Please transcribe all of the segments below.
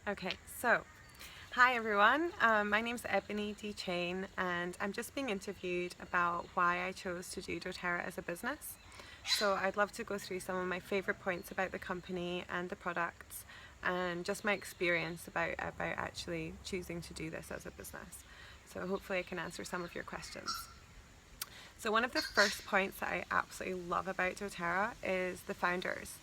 Okay, so hi everyone. My name's Ebony Dee Cheyne, and I'm just being interviewed about why I chose to do doTERRA as a business. So I'd love to go through some of my favorite points about the company and the products, and just my experience about actually choosing to do this as a business. So hopefully I can answer some of your questions. So one of the first points that I absolutely love about doTERRA is the founders.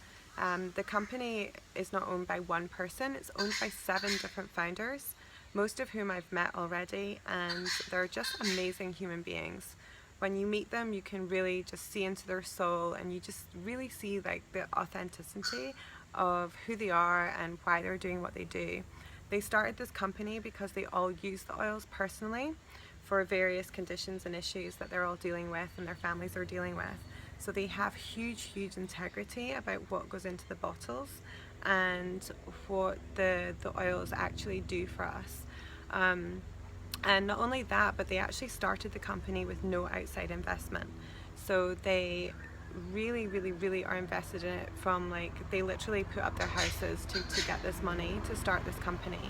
The company is not owned by one person, it's owned by 7 different founders, most of whom I've met already, and they're just amazing human beings. When you meet them, you can really just see into their soul, and you just really see like the authenticity of who they are and why they're doing what they do. They started this company because they all use the oils personally for various conditions and issues that they're all dealing with and their families are dealing with. So they have huge integrity about what goes into the bottles and what the oils actually do for us. And not only that, but they actually started the company with no outside investment. So they really are invested in it from, like, they literally put up their houses to get this money to start this company.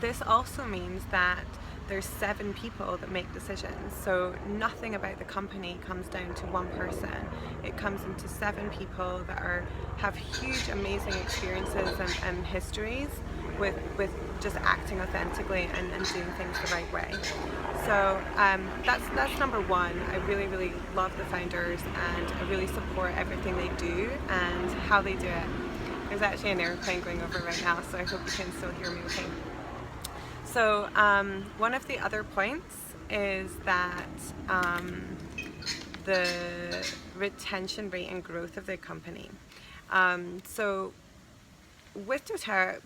This also means that there's 7 people that make decisions, so nothing about the company comes down to one person. It comes into 7 people that have huge amazing experiences and histories with just acting authentically and doing things the right way. So that's number one. I really love the founders, and I really support everything they do and how they do it. There's actually an airplane going over right now, so I hope you can still hear me okay. So one of the other points is that the retention rate and growth of the company. So with doTERRA,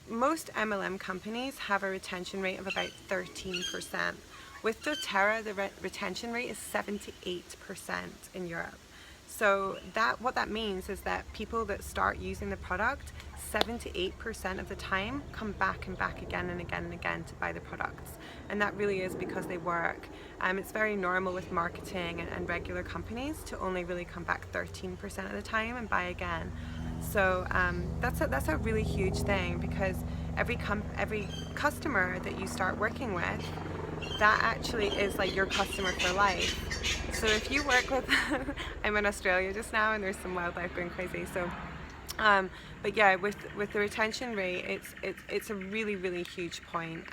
most MLM companies have a retention rate of about 13%. With doTERRA, the retention rate is 78% in Europe. So what that means is that people that start using the product, 78% of the time come back and back again and again and again to buy the products. And that really is because they work. It's very normal with marketing and regular companies to only really come back 13% of the time and buy again. So that's a really huge thing, because every customer that you start working with, that actually is like your customer for life. So if you work with, I'm in Australia just now and there's some wildlife going crazy. So, but yeah, with the retention rate, it's a really huge point.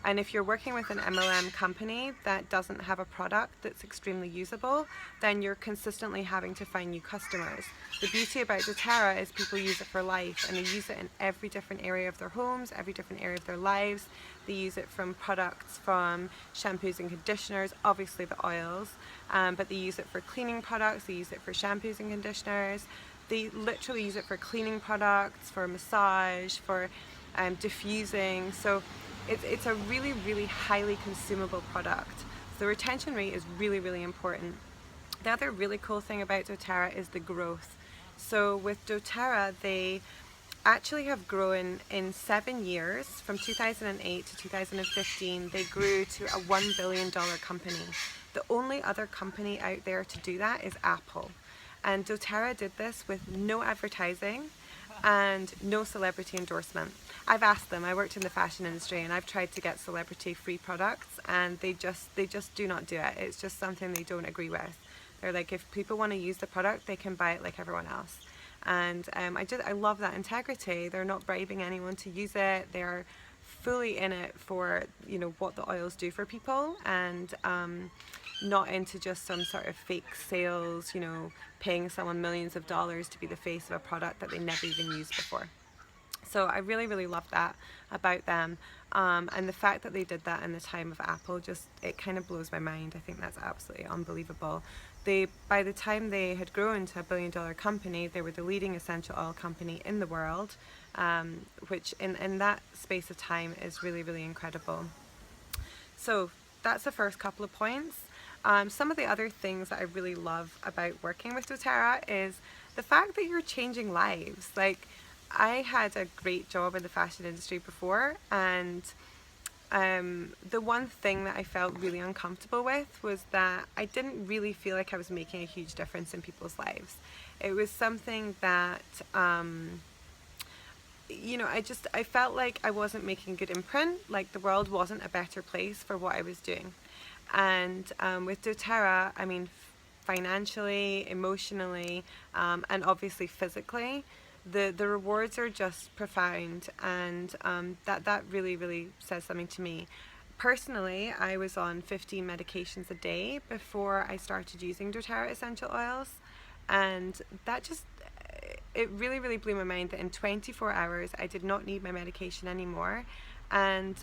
And if you're working with an MLM company that doesn't have a product that's extremely usable, then you're consistently having to find new customers. The beauty about doTERRA is people use it for life, and they use it in every different area of their homes, every different area of their lives. They use it from products, from shampoos and conditioners, obviously the oils, but they use it for cleaning products, they use it for shampoos and conditioners. They literally use it for cleaning products, for massage, for diffusing. So it's a really highly consumable product. So the retention rate is really important. The other really cool thing about doTERRA is the growth. So with doTERRA, they actually have grown in 7 years. From 2008 to 2015, they grew to a $1 billion company. The only other company out there to do that is Apple. And doTERRA did this with no advertising and no celebrity endorsement. I've asked them, I worked in the fashion industry, and I've tried to get celebrity free products, and they just do not do it. It's just something they don't agree with. They're like, if people want to use the product, they can buy it like everyone else. And I love that integrity. They're not bribing anyone to use it. They're fully in it for, you know, what the oils do for people, and not into just some sort of fake sales, you know, paying someone millions of dollars to be the face of a product that they never even used before. So I really love that about them, and the fact that they did that in the time of Apple, just, it kind of blows my mind. I think that's absolutely unbelievable. By the time they had grown to a $1 billion company, they were the leading essential oil company in the world, which in that space of time is really incredible. So that's the first couple of points. Some of the other things that I really love about working with doTERRA is the fact that you're changing lives. Like, I had a great job in the fashion industry before, and the one thing that I felt really uncomfortable with was that I didn't really feel like I was making a huge difference in people's lives. It was something that I felt like I wasn't making good imprint, like the world wasn't a better place for what I was doing. And with doTERRA, I mean, financially, emotionally, and obviously physically, the rewards are just profound, and that really, really says something to me. Personally, I was on 15 medications a day before I started using doTERRA essential oils, and that just, it really, really blew my mind that in 24 hours I did not need my medication anymore. And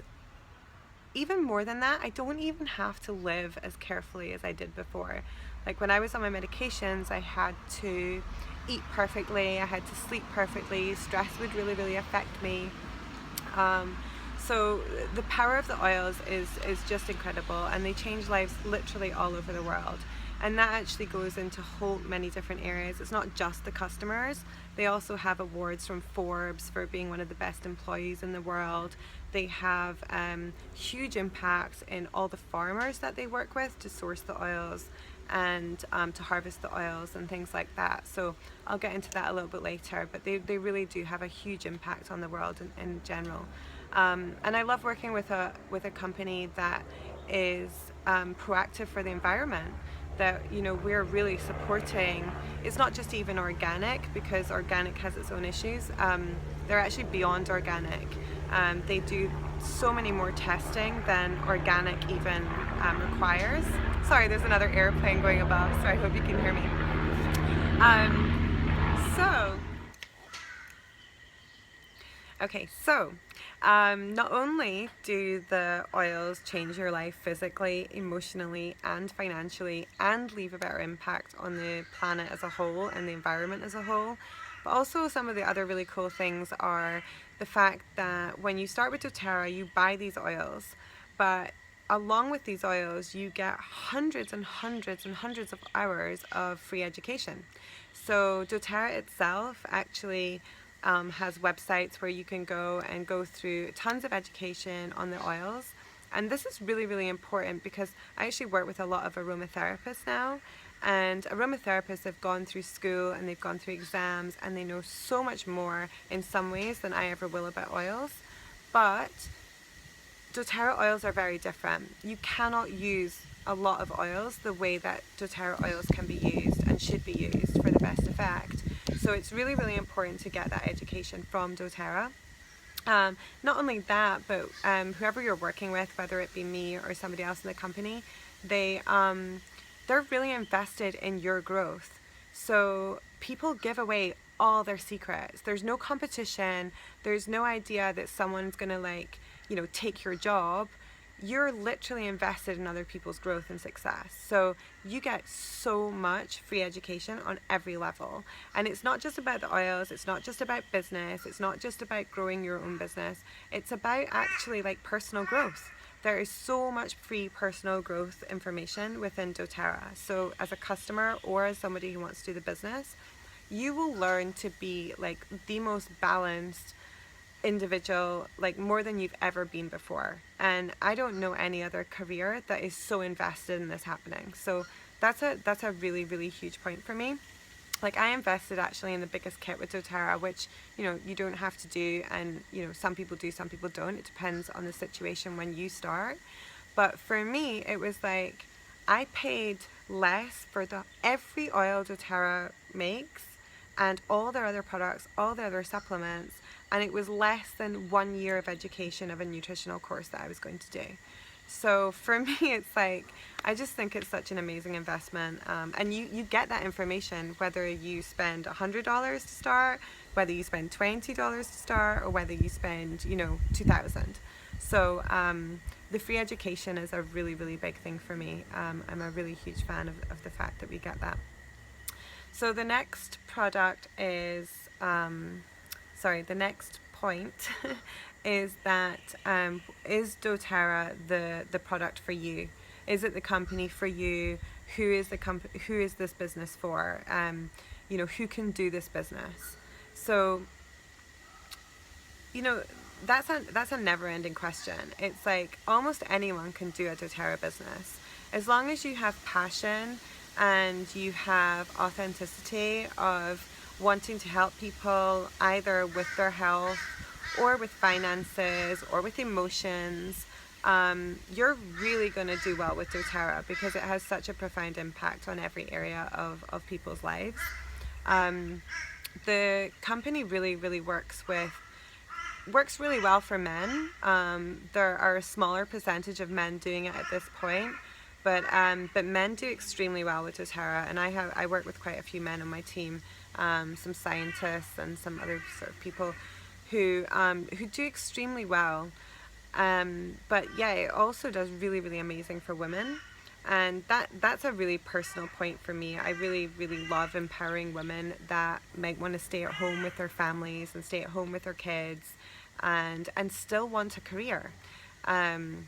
even more than that, I don't even have to live as carefully as I did before. Like when I was on my medications, I had to eat perfectly, I had to sleep perfectly, stress would really, really affect me. So the power of the oils is just incredible, and they change lives literally all over the world. And that actually goes into whole many different areas. It's not just the customers. They also have awards from Forbes for being one of the best employees in the world. They have huge impacts in all the farmers that they work with to source the oils and to harvest the oils and things like that. So I'll get into that a little bit later, but they really do have a huge impact on the world in general. And I love working with a company that is proactive for the environment, that we're really supporting. It's not just even organic, because organic has its own issues. They're actually beyond organic. They do so many more testing than organic even requires. Sorry, there's another airplane going above, so I hope you can hear me. So not only do the oils change your life physically, emotionally, and financially, and leave a better impact on the planet as a whole and the environment as a whole, but also some of the other really cool things are the fact that when you start with doTERRA, you buy these oils, but along with these oils, you get hundreds and hundreds and hundreds of hours of free education. So doTERRA itself actually has websites where you can go through tons of education on the oils. And this is really, really important, because I actually work with a lot of aromatherapists now, and aromatherapists have gone through school and they've gone through exams, and they know so much more in some ways than I ever will about oils. But doTERRA oils are very different. You cannot use a lot of oils the way that doTERRA oils can be used and should be used for the best effect. So it's really, really important to get that education from doTERRA. Not only that, but whoever you're working with, whether it be me or somebody else in the company, they're really invested in your growth. So people give away all their secrets. There's no competition. There's no idea that someone's gonna take your job. You're literally invested in other people's growth and success. So you get so much free education on every level. And it's not just about the oils, it's not just about business, it's not just about growing your own business. It's about actually personal growth. There is so much free personal growth information within doTERRA. So as a customer or as somebody who wants to do the business, you will learn to be the most balanced individual, more than you've ever been before. And I don't know any other career that is so invested in this happening. So that's a really, really huge point for me. I invested actually in the biggest kit with doTERRA, which you don't have to do, and some people do, some people don't. It depends on the situation when you start. But for me, it was I paid less for every oil doTERRA makes and all their other products, all their other supplements, and it was less than 1 year of education of a nutritional course that I was going to do. So for me, it's I just think it's such an amazing investment. And you get that information whether you spend $100 to start, whether you spend $20 to start, or whether you spend, $2,000. So the free education is a really, really big thing for me. I'm a really huge fan of the fact that we get that. So the next product is, the next point is that is doTERRA the product for you? Is it the company for you? Who is this business for? Who can do this business? So, that's a never-ending question. It's almost anyone can do a doTERRA business, as long as you have passion and you have authenticity of wanting to help people either with their health or with finances, or with emotions, you're really going to do well with doTERRA, because it has such a profound impact on every area of people's lives. The company really works really well for men. There are a smaller percentage of men doing it at this point, but men do extremely well with doTERRA, and I work with quite a few men on my team, some scientists and some other sort of people who do extremely well. But yeah, it also does really amazing for women. And that's a really personal point for me. I really love empowering women that might want to stay at home with their families and stay at home with their kids, and still want a career. And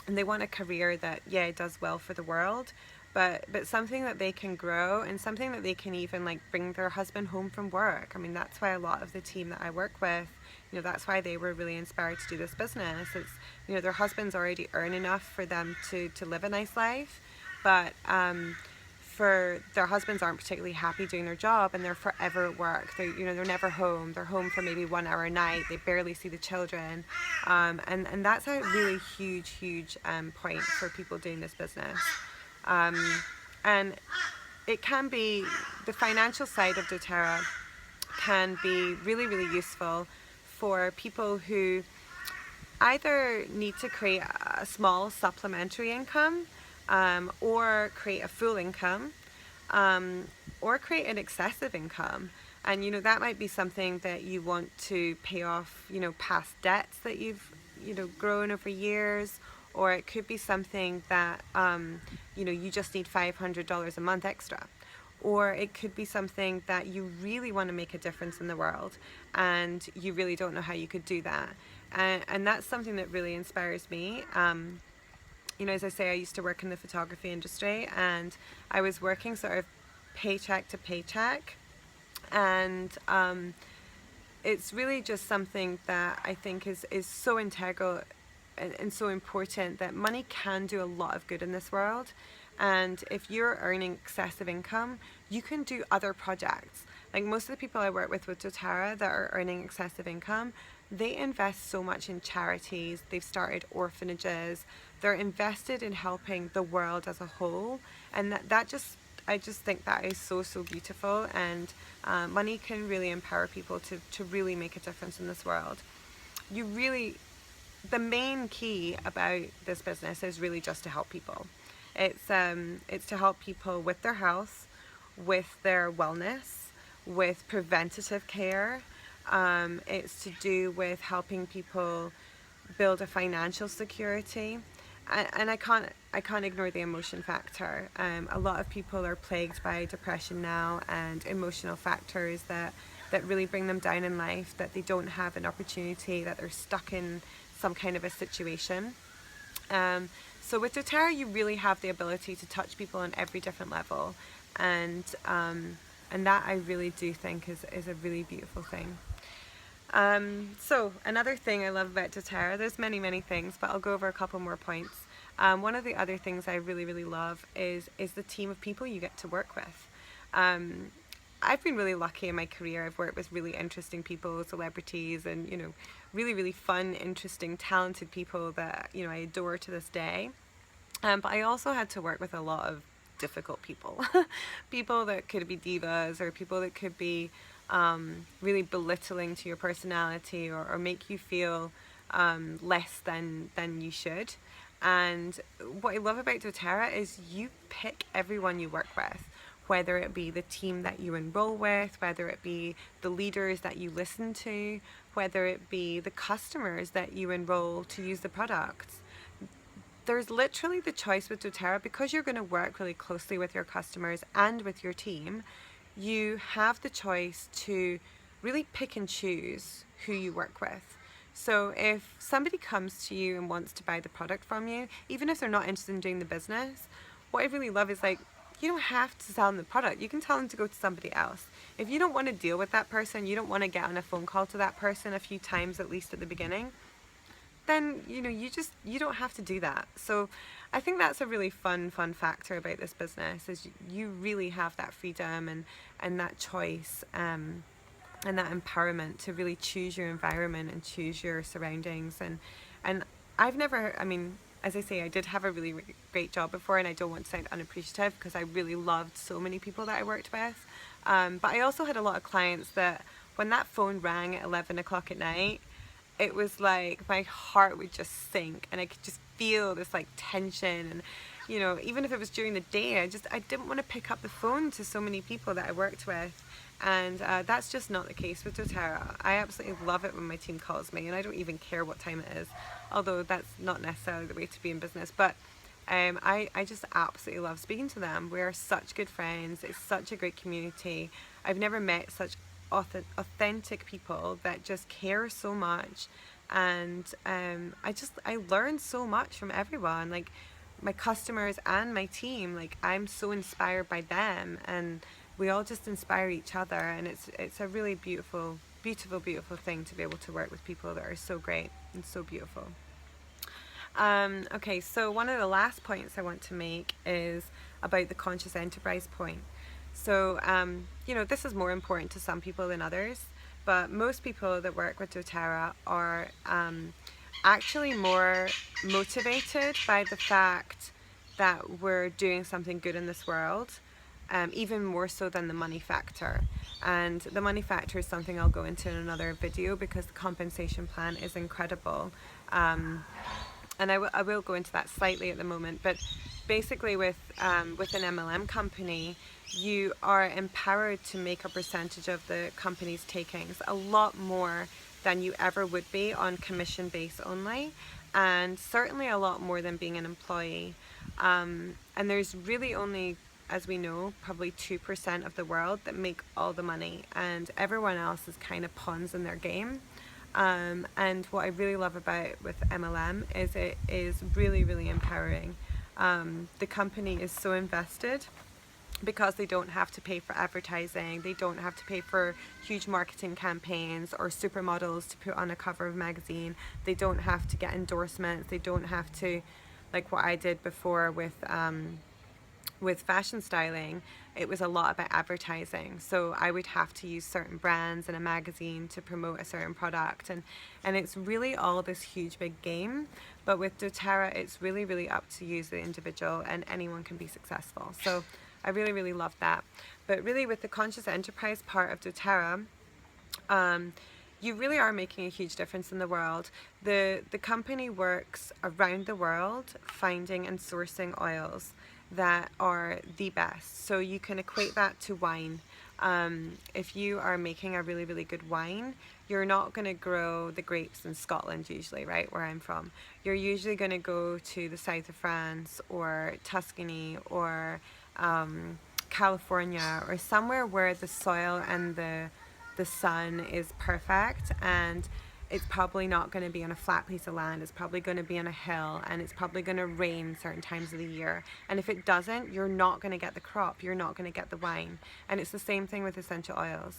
they want a career that, yeah, it does well for the world, but something that they can grow, and something that they can even like bring their husband home from work. I mean, that's why a lot of the team that I work with, that's why they were really inspired to do this business. It's, their husbands already earn enough for them to live a nice life, but for their husbands aren't particularly happy doing their job, and they're forever at work. They're never home. They're home for maybe 1 hour a night. They barely see the children, and that's a really huge point for people doing this business. And it can be, the financial side of doTERRA can be really useful for people who either need to create a small supplementary income, or create a full income, or create an excessive income. And that might be something that you want to pay off past debts that you've grown over years, or it could be something that you just need $500 a month extra. Or it could be something that you really want to make a difference in the world, and you really don't know how you could do that. And that's something that really inspires me. As I say, I used to work in the photography industry, and I was working sort of paycheck to paycheck. And it's really just something that I think is so integral and so important, that money can do a lot of good in this world. And if you're earning excessive income, you can do other projects. Like most of the people I work with doTERRA that are earning excessive income, they invest so much in charities. They've started orphanages. They're invested in helping the world as a whole. And I just think that is so beautiful. And money can really empower people to really make a difference in this world. The main key about this business is really just to help people. It's to help people with their health, with their wellness, with preventative care. It's to do with helping people build a financial security. And I can't ignore the emotion factor. A lot of people are plagued by depression now, and emotional factors that really bring them down in life, that they don't have an opportunity, that they're stuck in some kind of a situation. So with doTERRA, you really have the ability to touch people on every different level, and that I really do think is a really beautiful thing. So another thing I love about doTERRA, there's many things, but I'll go over a couple more points. One of the other things I really love is the team of people you get to work with. I've been really lucky in my career. I've worked with really interesting people, celebrities, and really fun, interesting, talented people that I adore to this day. But I also had to work with a lot of difficult people, people that could be divas, or people that could be really belittling to your personality, or make you feel less than you should. And what I love about doTERRA is you pick everyone you work with, whether it be the team that you enroll with, whether it be the leaders that you listen to, whether it be the customers that you enroll to use the products. There's literally the choice with doTERRA, because you're going to work really closely with your customers and with your team. You have the choice to really pick and choose who you work with. So if somebody comes to you and wants to buy the product from you, even if they're not interested in doing the business, what I really love is, like, you don't have to sell them the product. You can tell them to go to somebody else. If you don't want to deal with that person, you don't want to get on a phone call to that person a few times, at least at the beginning, then you don't have to do that. So I think that's a really fun factor about this business, is you really have that freedom and that choice. and that empowerment to really choose your environment and choose your surroundings. And I've never, I mean, as I say, I did have a really, really great job before, and I don't want to sound unappreciative because I really loved so many people that I worked with. But I also had a lot of clients that when that phone rang at 11 o'clock at night, it was like my heart would just sink, and I could just feel this like tension. And you know, even if it was during the day, I didn't want to pick up the phone to so many people that I worked with. And that's just not the case with doTERRA. I absolutely love it when my team calls me, and I don't even care what time it is, although that's not necessarily the way to be in business. But I just absolutely love speaking to them. We're such good friends. It's such a great community. I've never met such authentic people that just care so much. And I learn so much from everyone, like my customers and my team. Like, I'm so inspired by them, and we all just inspire each other. And it's a really beautiful, beautiful, beautiful thing to be able to work with people that are so great and so beautiful. Okay, so one of the last points I want to make is about the conscious enterprise point. So, you know, this is more important to some people than others, but most people that work with doTERRA are actually more motivated by the fact that we're doing something good in this world, even more so than the money factor. And the money factor is something I'll go into in another video because the compensation plan is incredible. And I will go into that slightly at the moment, but basically with an MLM company, you are empowered to make a percentage of the company's takings, a lot more than you ever would be on commission base only, and certainly a lot more than being an employee. And there's really only, as we know, probably 2% of the world that make all the money, and everyone else is kind of pawns in their game. And what I really love about with MLM is it is really, really empowering. The company is so invested because they don't have to pay for advertising, they don't have to pay for huge marketing campaigns or supermodels to put on a cover of a magazine, they don't have to get endorsements, they don't have to, like what I did before with fashion styling, it was a lot about advertising. So I would have to use certain brands in a magazine to promote a certain product, and it's really all this huge big game. But with doTERRA, it's really, really up to you as the individual, and anyone can be successful. So I really, really love that. But really with the conscious enterprise part of doTERRA, you really are making a huge difference in the world. The company works around the world finding and sourcing oils that are the best. So you can equate that to wine. If you are making a really, really good wine, you're not going to grow the grapes in Scotland usually, right, where I'm from. You're usually going to go to the south of France or Tuscany or California, or somewhere where the soil and the sun is perfect, and it's probably not going to be on a flat piece of land. It's probably going to be on a hill, and it's probably going to rain certain times of the year. And if it doesn't, you're not going to get the crop. You're not going to get the wine. And it's the same thing with essential oils.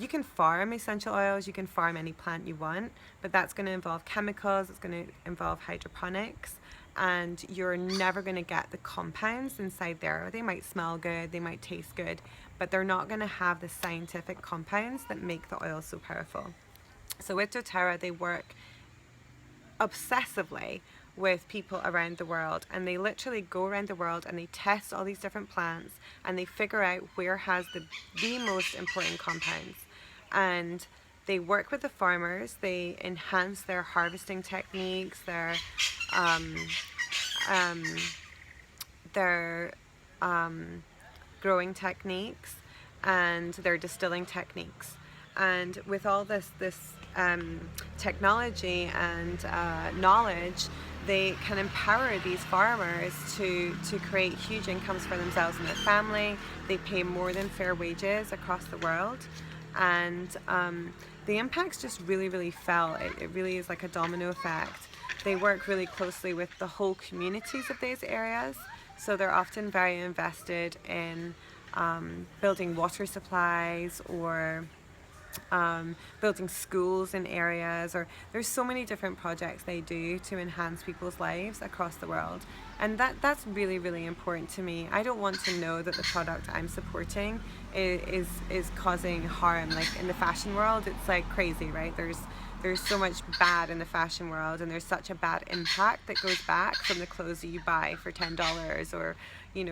You can farm essential oils. You can farm any plant you want, but that's going to involve chemicals. It's going to involve hydroponics. And you're never going to get the compounds inside there. They might smell good, they might taste good, but they're not going to have the scientific compounds that make the oil so powerful. So with doTERRA, they work obsessively with people around the world, and they literally go around the world and they test all these different plants, and they figure out where has the most important compounds. And they work with the farmers, they enhance their harvesting techniques, their growing techniques, and their distilling techniques. And with all this technology and knowledge, they can empower these farmers to create huge incomes for themselves and their family. They pay more than fair wages across the world, and the impact's just really, really felt. It really is like a domino effect. They work really closely with the whole communities of these areas, so they're often very invested in building water supplies or building schools in areas, or there's so many different projects they do to enhance people's lives across the world, and that's really, really important to me. I don't want to know that the product I'm supporting is causing harm. Like in the fashion world, it's like crazy, right? There's so much bad in the fashion world, and there's such a bad impact that goes back from the clothes that you buy for $10, or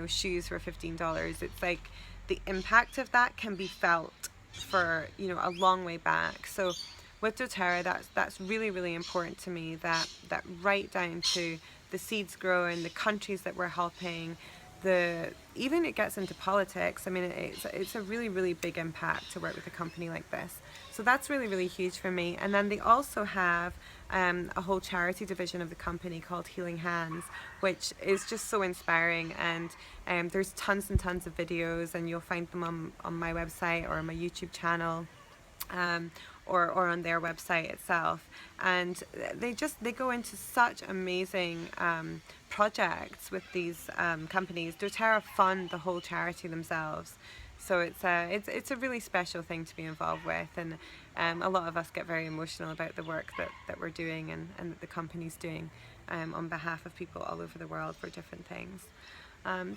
shoes for $15. It's like the impact of that can be felt for a long way back. So with doTERRA, that's really, really important to me, that right down to the seeds growing, the countries that we're helping, even it gets into politics. I mean, it's a really, really big impact to work with a company like this. So that's really, really huge for me. And then they also have a whole charity division of the company called Healing Hands, which is just so inspiring. And there's tons and tons of videos, and you'll find them on my website or on my YouTube channel. Or on their website itself, and they go into such amazing projects with these companies. doTERRA fund the whole charity themselves, so it's a really special thing to be involved with, and a lot of us get very emotional about the work that we're doing and that the company's doing on behalf of people all over the world for different things.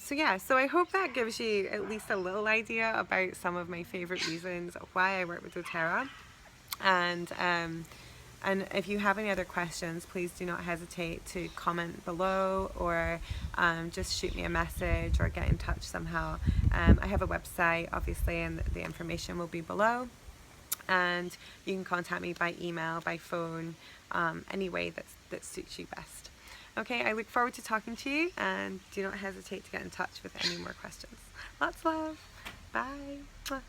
So I hope that gives you at least a little idea about some of my favorite reasons why I work with doTERRA. And if you have any other questions, please do not hesitate to comment below, or just shoot me a message or get in touch somehow. I have a website, obviously, and the information will be below. And you can contact me by email, by phone, any way that suits you best. Okay, I look forward to talking to you, and do not hesitate to get in touch with any more questions. Lots of love. Bye.